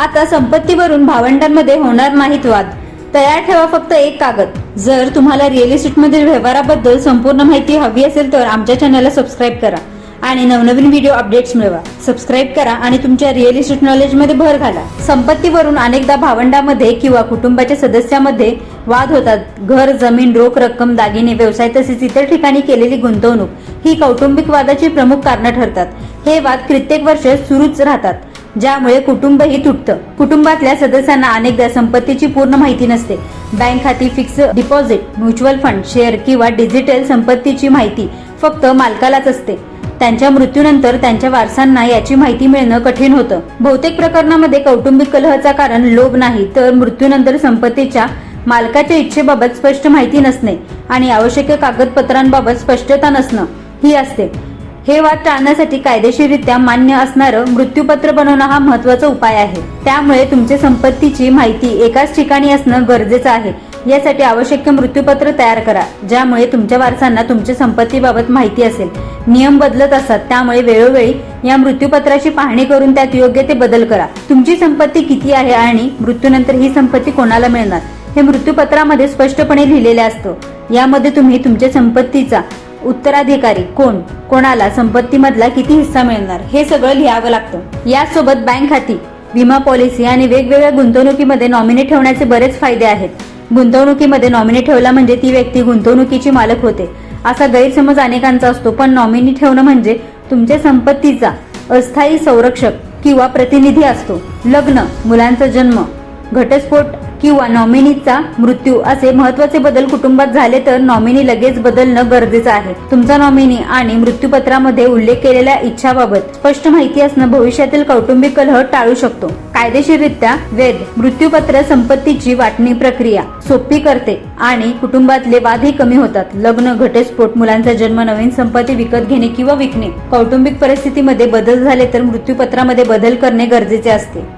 आता संपत्तीवरून भावंडांमध्ये होणार नाहीत वाद. तयार ठेवा फक्त एक कागद. जर तुम्हाला रिअल इस्टेटमधील व्यवहाराबद्दल संपूर्ण माहिती हवी असेल तर आमच्या चॅनलला सबस्क्राईब करा आणि नवनवीन व्हिडिओ अपडेट्स मिळवा. सबस्क्राईब करा आणि तुमच्या रिअल इस्टेट नॉलेजमध्ये भर घाला. संपत्तीवरून अनेकदा भावंडामध्ये किंवा कुटुंबाच्या सदस्यामध्ये वाद होतात. घर, जमीन, रोख रक्कम, दागिने, व्यवसाय तसेच इतर ठिकाणी केलेली गुंतवणूक ही कौटुंबिक वादाची प्रमुख कारणं ठरतात. हे वाद कित्येक वर्ष सुरूच राहतात, ज्यामुळे कुटुंबही तुटतं. कुटुंबातल्या सदस्यांना अनेकदा संपत्तीची पूर्ण माहिती नसते. बँक खाती, fix deposit, mutual fund, share किंवा डिजिटल संपत्तीची माहिती फक्त मालकालाच असते. त्यांच्या मृत्यूनंतर त्यांच्या वारसांना याची माहिती मिळणं कठीण होतं. बहुतेक प्रकरणामध्ये कौटुंबिक कलहाचं कारण लोभ नाही, तर मृत्यूनंतर संपत्तीच्या मालकाच्या इच्छेबाबत स्पष्ट माहिती नसणे आणि आवश्यक कागदपत्रांबाबत स्पष्टता नसणं ही असते. हे वाद टाळण्यासाठी कायदेशीररित्या मान्य असणारं मृत्यूपत्र बनवणं हा महत्त्वाचा उपाय आहे. त्यामुळे तुमच्या संपत्तीची माहिती एकाच ठिकाणी असणं गरजेचं आहे. यासाठी आवश्यक मृत्यूपत्र तयार करा, ज्यामुळे तुमच्या वारसांना तुमच्या संपत्तीबाबत माहिती असेल. नियम बदलत असतात, त्यामुळे वेळोवेळी या मृत्यूपत्राची पाहणी करून त्यात योग्य ते बदल करा. तुमची संपत्ती किती आहे आणि मृत्यूनंतर ही संपत्ती कोणाला मिळणार हे मृत्यूपत्रामध्ये स्पष्टपणे लिहिलेले असतं. यामध्ये तुम्ही तुमच्या संपत्तीचा उत्तराधिकारी कोण, कोणाला, संपत्तीमधला किती हिस्सा मिळणार हे सगळं लिहावं लागतं. यासोबत बँक खाती, विमा पॉलिसी आणि वेगवेगळ्या गुंतवणुकीमध्ये नॉमिनी ठेवण्याचे बरेच फायदे आहेत. गुंतवणुकीमध्ये नॉमिनी ठेवला म्हणजे ती व्यक्ती गुंतवणुकीची मालक होते, असा गैरसमज अनेकांचा असतो. पण नॉमिनी ठेवणं म्हणजे तुमच्या संपत्तीचा अस्थायी संरक्षक किंवा प्रतिनिधी असतो. लग्न, मुलांचा जन्म, घटस्फोट किंवा नॉमिनीचा मृत्यू असे महत्त्वाचे बदल कुटुंबात झाले तर नॉमिनी लगेच बदलणं गरजेचं आहे. तुमचा नॉमिनी आणि मृत्यूपत्रामध्ये उल्लेख केलेल्या इच्छाबाबत स्पष्ट माहिती असणं भविष्यातील कौटुंबिक कलह टाळू शकतो. कायदेशीररित्या वैध मृत्यूपत्र संपत्तीची वाटणी प्रक्रिया सोपी करते आणि कुटुंबातले वादही कमी होतात. लग्न, घटस्फोट, मुलांचा जन्म, नवीन संपत्ती विकत घेणे किंवा विकणे, कौटुंबिक परिस्थितीमध्ये बदल झाले तर मृत्यूपत्रामध्ये बदल करणे गरजेचे असते.